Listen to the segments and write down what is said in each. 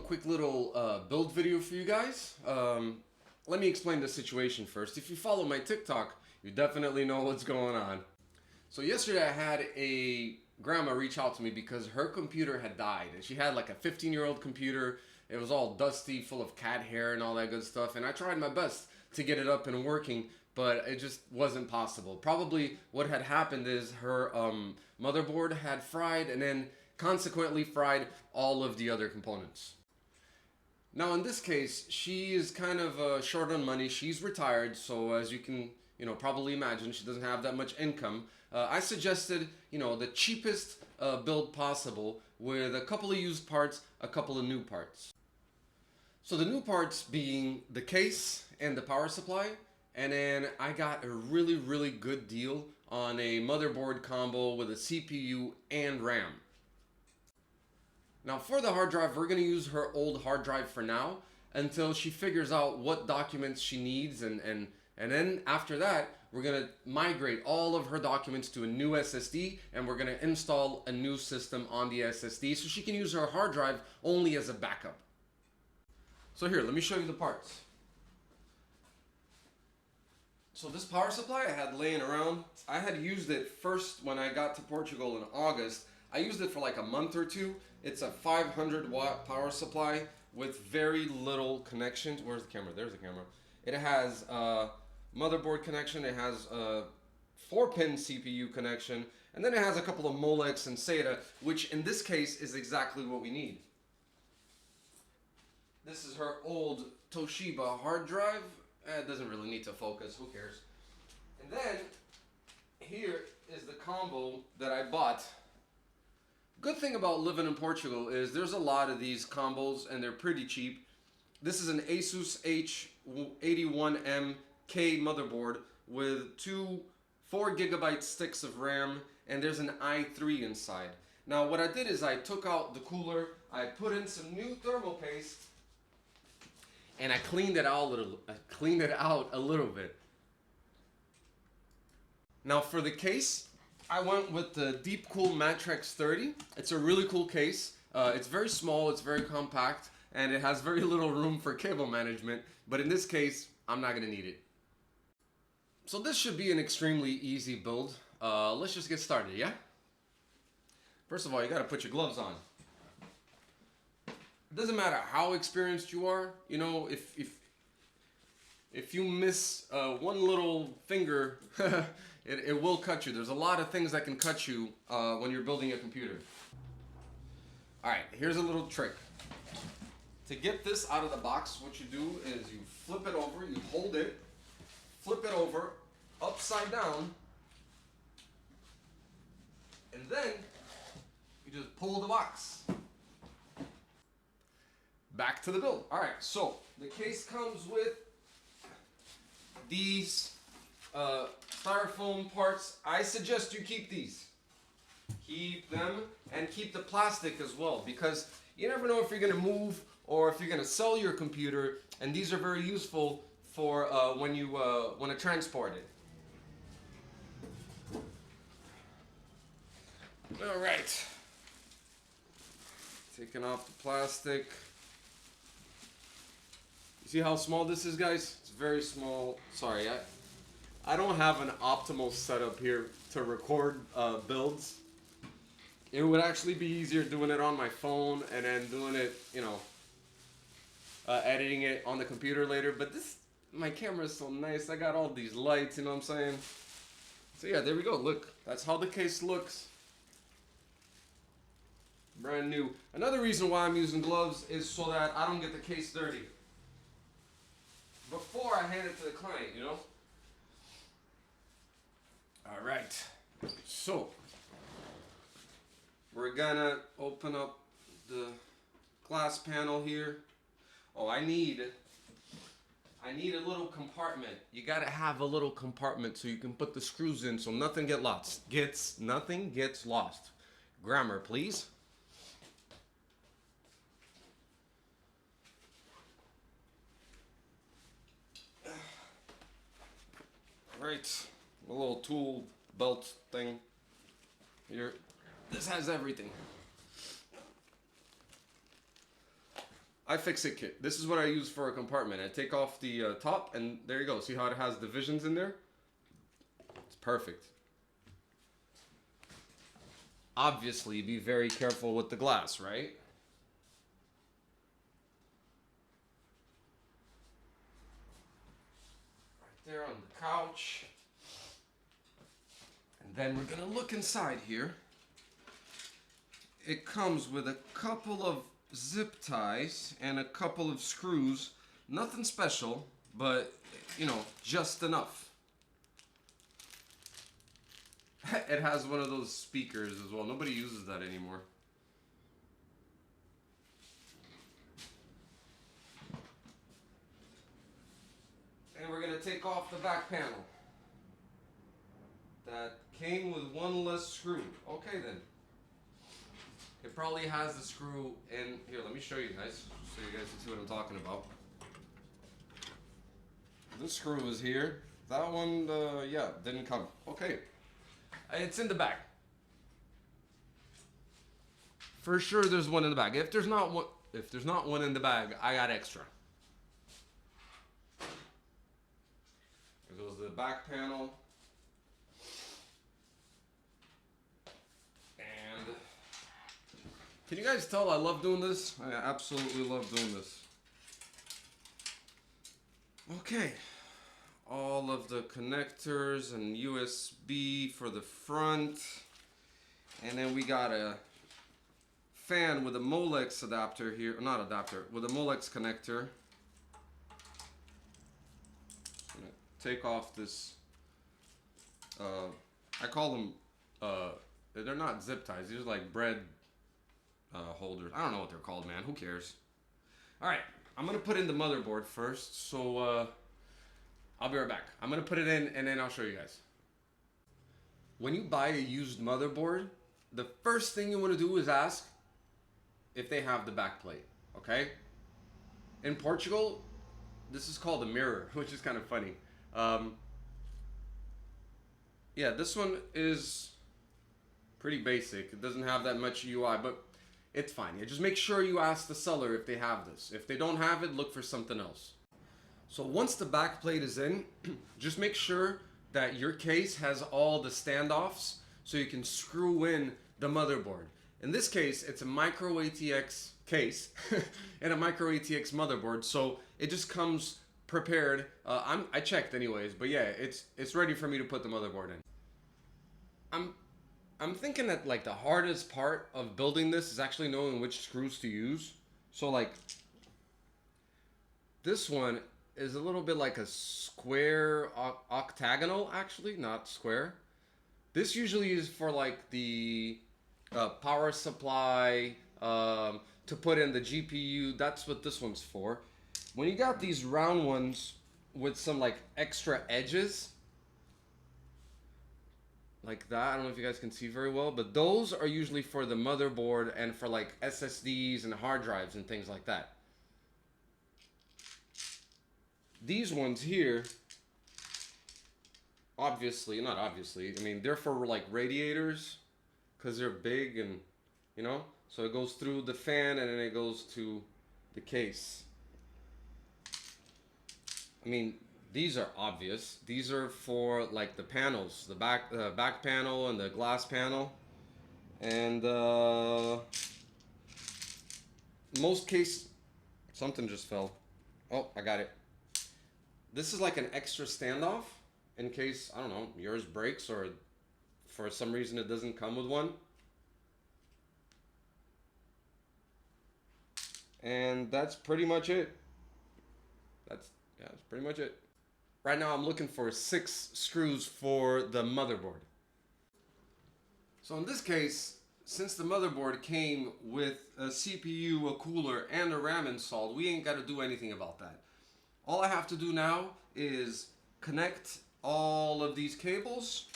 quick little build video for you guys. Let me explain the situation first. If you follow my TikTok, you definitely know what's going on. So yesterday I had a grandma reach out to me because her computer had died. And she had like a 15-year-old computer. It was all dusty, full of cat hair and all that good stuff. And I tried my best to get it up and working, but it just wasn't possible. Probably what had happened is her motherboard had fried and then consequently fried all of the other components. Now in this case, she is kind of short on money. She's retired, so as you can probably imagine, she doesn't have that much income. I suggested the cheapest build possible with a couple of used parts, a couple of new parts. So the new parts being the case and the power supply, and then I got a really good deal on a motherboard combo with a CPU and RAM. Now for the hard drive, we're going to use her old hard drive for now until she figures out what documents she needs, and then after that we're going to migrate all of her documents to a new SSD, and we're going to install a new system on the SSD so she can use her hard drive only as a backup. So here, let me show you the parts. So this power supply I had laying around, I had used it first when I got to Portugal in August. I used it for like a month or two. It's a 500 watt power supply with very little connections. Where's the camera? There's the camera. It has a motherboard connection. It has a 4-pin CPU connection. And then it has a couple of Molex and SATA, which in this case is exactly what we need. This is her old Toshiba hard drive. It doesn't really need to focus. Who cares? And then here is the combo that I bought. Good thing about living in Portugal is there's a lot of these combos and they're pretty cheap. This is an Asus H81M-K motherboard with two 4GB sticks of RAM, and there's an i3 inside. Now what I did is I took out the cooler, I put in some new thermal paste, and I cleaned it out a little bit. Now for the case, I went with the Deepcool Matrix 30. It's a really cool case. It's very small, it's very compact, and it has very little room for cable management, but in this case, I'm not gonna need it. So this should be an extremely easy build. Let's just get started, yeah? First of all, you gotta put your gloves on. It doesn't matter how experienced you are, if you miss one little finger, it will cut you. There's a lot of things that can cut you when you're building a computer. Alright, here's a little trick. To get this out of the box, what you do is you flip it over, you hold it, flip it over, upside down, and then you just pull the box. Back to the build. Alright, so the case comes with these styrofoam parts. I suggest you keep these. Keep them and keep the plastic as well, because you never know if you're going to move or if you're going to sell your computer, and these are very useful for when you want to transport it. Alright. Taking off the plastic. You see how small this is, guys? It's very small. Sorry, I don't have an optimal setup here to record builds. It would actually be easier doing it on my phone and then doing it, editing it on the computer later. But my camera is so nice. I got all these lights, you know what I'm saying? So yeah, there we go. Look, that's how the case looks. Brand new. Another reason why I'm using gloves is so that I don't get the case dirty before I hand it to the client, Alright, so we're gonna open up the glass panel here. Oh, I need a little compartment. You gotta have a little compartment so you can put the screws in so nothing nothing gets lost. Grammar, please. Right, a little tool belt thing here. This has everything. iFixit kit. This is what I use for a compartment. I take off the top, and there you go. See how it has divisions in there? It's perfect. Obviously, be very careful with the glass, right? Right there on the couch. And then we're gonna look inside here. It comes with a couple of zip ties and a couple of screws. Nothing special, but you know, just enough. It has one of those speakers as well. Nobody uses that anymore. And we're gonna take off the back panel. That came with one less screw. Okay then. It probably has the screw in here. Let me show you guys, so you guys can see what I'm talking about. This screw is here. That one, yeah, didn't come. Okay, it's in the back. For sure, there's one in the bag. If there's not one in the bag, I got extra. There goes the back panel. Can you guys tell I love doing this? I absolutely love doing this. Okay. All of the connectors and USB for the front. And then we got a fan with a Molex adapter here. Not adapter, with a Molex connector. I'm gonna take off this, I call them, they're not zip ties. These are like bread holders. I don't know what they're called, man. Who cares? All right, I'm gonna put in the motherboard first. So I'll be right back. I'm gonna put it in and then I'll show you guys. When you buy a used motherboard, the first thing you want to do is ask if they have the back plate. Okay? In Portugal, this is called a mirror, which is kind of funny. Yeah, this one is pretty basic. It doesn't have that much UI, but it's fine. Yeah, just make sure you ask the seller if they have this. If they don't have it, look for something else. So once the back plate is in, just make sure that your case has all the standoffs so you can screw in the motherboard. In this case, it's a micro ATX case and a micro ATX motherboard, so it just comes prepared. I checked anyways, but yeah, it's ready for me to put the motherboard in. I'm thinking that like the hardest part of building this is actually knowing which screws to use. So like this one is a little bit like a square octagonal, actually, not square. This usually is for like the power supply, to put in the GPU. That's what this one's for. When you got these round ones with some like extra edges, like that. I don't know if you guys can see very well, but those are usually for the motherboard and for like SSDs and hard drives and things like that. These ones here, obviously, not obviously, I mean, they're for like radiators because they're big and, you know, so it goes through the fan and then it goes to the case. I mean, these are obvious. These are for like the panels, the back panel and the glass panel. And most case, something just fell. Oh, I got it. This is like an extra standoff in case, I don't know, yours breaks or for some reason it doesn't come with one. And that's pretty much it. That's pretty much it. Right now I'm looking for 6 screws for the motherboard. So in this case, since the motherboard came with a CPU, a cooler, and a RAM installed, we ain't got to do anything about that. All I have to do now is connect all of these cables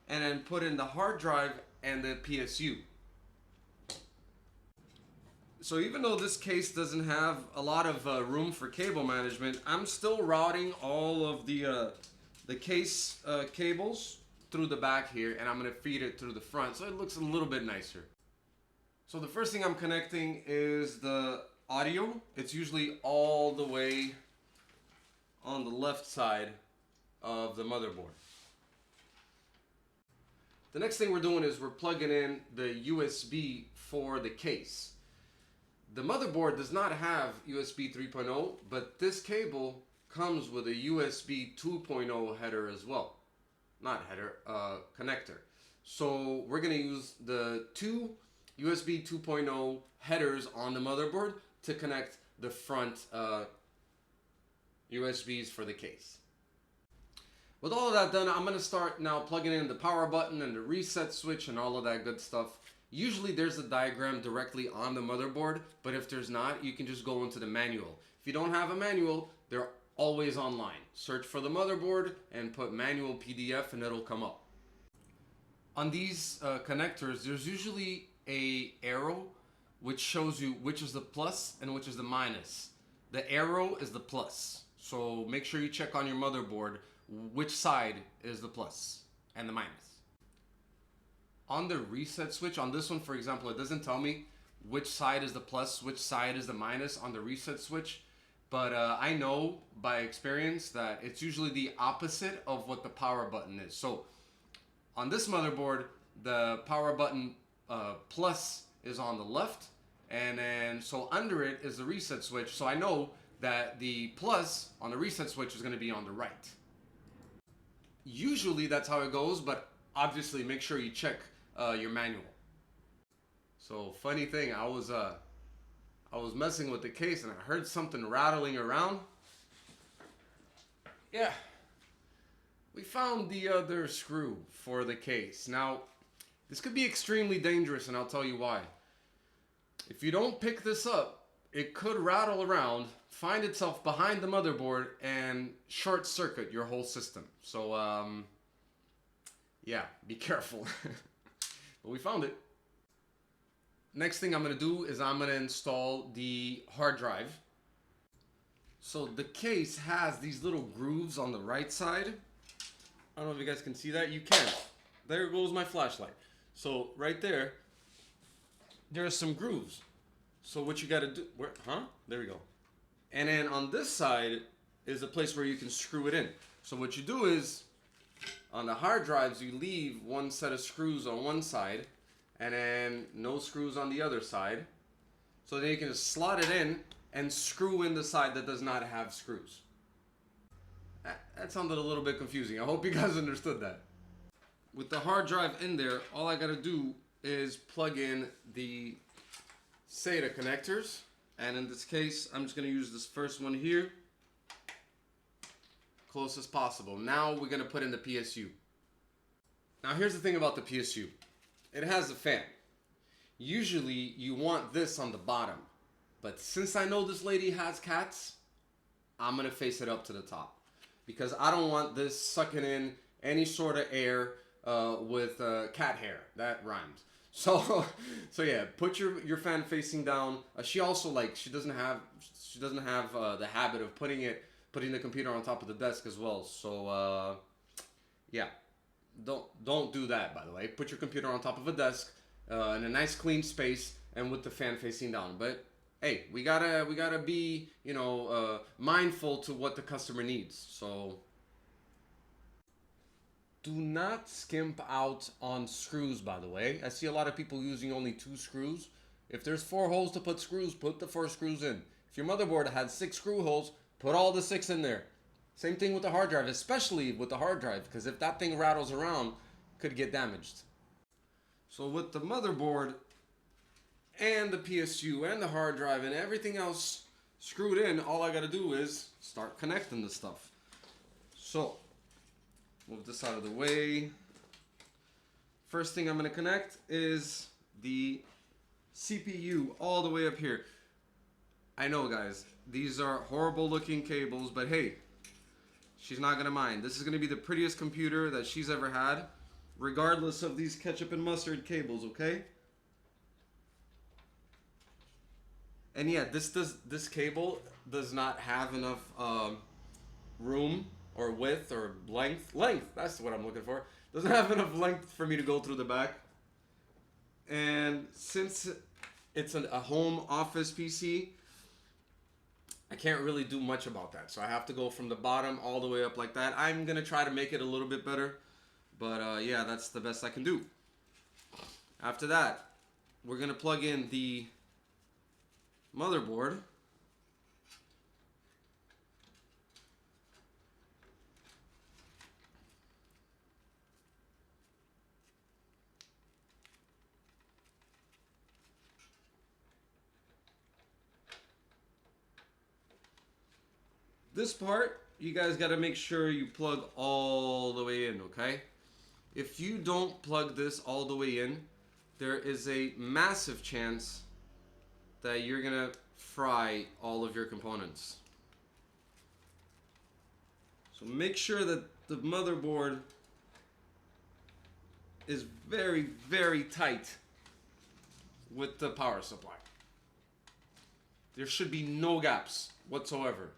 and then put in the hard drive and the PSU. So even though this case doesn't have a lot of room for cable management, I'm still routing all of the case cables through the back here, and I'm gonna feed it through the front so it looks a little bit nicer. So the first thing I'm connecting is the audio, it's usually all the way on the left side of the motherboard. The next thing we're doing is we're plugging in the USB for the case. The motherboard does not have USB 3.0, but this cable comes with a USB 2.0 header as well. Not header, connector. So we're gonna use the two USB 2.0 headers on the motherboard to connect the front USBs for the case. With all of that done, I'm gonna start now plugging in the power button and the reset switch and all of that good stuff. Usually there's a diagram directly on the motherboard, but if there's not, you can just go into the manual. If you don't have a manual, they're always online. Search for the motherboard and put manual PDF and it'll come up. On these connectors, there's usually a arrow which shows you which is the plus and which is the minus. The arrow is the plus, so make sure you check on your motherboard which side is the plus and the minus. On the reset switch, on this one for example, it doesn't tell me which side is the plus, which side is the minus on the reset switch, but I know by experience that it's usually the opposite of what the power button is. So on this motherboard, the power button plus is on the left, and then so under it is the reset switch, so I know that the plus on the reset switch is going to be on the right. Usually that's how it goes, but obviously make sure you check your manual. So funny thing, I was messing with the case and I heard something rattling around. Yeah, we found the other screw for the case. Now, this could be extremely dangerous, and I'll tell you why. If you don't pick this up, it could rattle around, find itself behind the motherboard, and short circuit your whole system. So, yeah, be careful. But we found it. Next thing I'm going to do is I'm going to install the hard drive. So the case has these little grooves on the right side. I don't know if you guys can see that. You can. There goes my flashlight. So right there, there are some grooves. So what you got to do, there we go. And then on this side is a place where you can screw it in. So what you do is, on the hard drives, you leave one set of screws on one side, and then no screws on the other side. So then you can just slot it in and screw in the side that does not have screws. That sounded a little bit confusing. I hope you guys understood that. With the hard drive in there, all I gotta do is plug in the SATA connectors. And in this case, I'm just gonna use this first one here. Close as possible. Now we're gonna put in the PSU. Now here's the thing about the PSU. It has a fan. Usually you want this on the bottom, but since I know this lady has cats, I'm gonna face it up to the top because I don't want this sucking in any sort of air with cat hair. That rhymes. So yeah, put your fan facing down. She also she doesn't have the habit of putting the computer on top of the desk as well. So yeah, don't do that, by the way. Put your computer on top of a desk in a nice clean space and with the fan facing down. But hey, we gotta be mindful to what the customer needs. So do not skimp out on screws, by the way. I see a lot of people using only 2 screws. If there's 4 holes to put screws, put the 4 screws in. If your motherboard had 6 screw holes, put all the 6 in there. Same thing with the hard drive, especially with the hard drive, because if that thing rattles around, it could get damaged. So with the motherboard and the PSU and the hard drive and everything else screwed in, all I gotta do is start connecting the stuff. So move this out of the way. First thing I'm gonna connect is the CPU all the way up here. I know, guys, these are horrible looking cables, but hey, she's not gonna mind. This is gonna be the prettiest computer that she's ever had, regardless of these ketchup and mustard cables, okay? And yeah, this cable does not have enough room or width or length. That's what I'm looking for. Doesn't have enough length for me to go through the back. And since it's a home office PC, I can't really do much about that. So I have to go from the bottom all the way up like that. I'm gonna try to make it a little bit better, but yeah, that's the best I can do. After that, we're gonna plug in the motherboard. This part, you guys got to make sure you plug all the way in, okay? If you don't plug this all the way in, there is a massive chance that you're gonna fry all of your components. So make sure that the motherboard is very, very tight with the power supply. There should be no gaps whatsoever.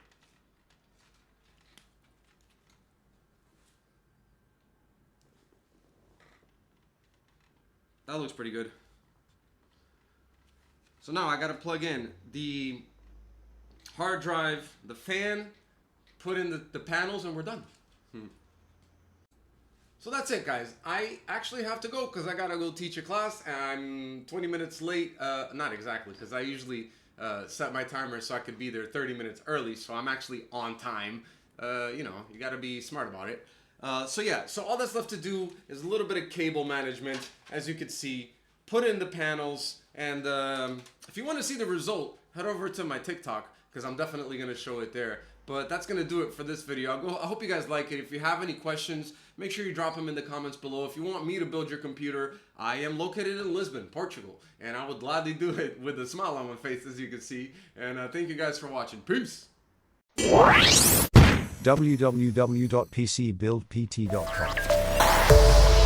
That looks pretty good. So now I gotta plug in the hard drive, the fan, put in the panels, and we're done. So that's it, guys. I actually have to go because I gotta go teach a class, and I'm 20 minutes late. Not exactly, because I usually set my timer so I could be there 30 minutes early, so I'm actually on time. You know, you gotta be smart about it. So yeah, so all that's left to do is a little bit of cable management. As you can see, put in the panels, and if you want to see the result, head over to my TikTok, because I'm definitely going to show it there. But that's going to do it for this video. I hope you guys like it. If you have any questions, make sure you drop them in the comments below. If you want me to build your computer, I am located in Lisbon, Portugal, and I would gladly do it with a smile on my face, as you can see. And thank you guys for watching. Peace! www.pcbuildpt.com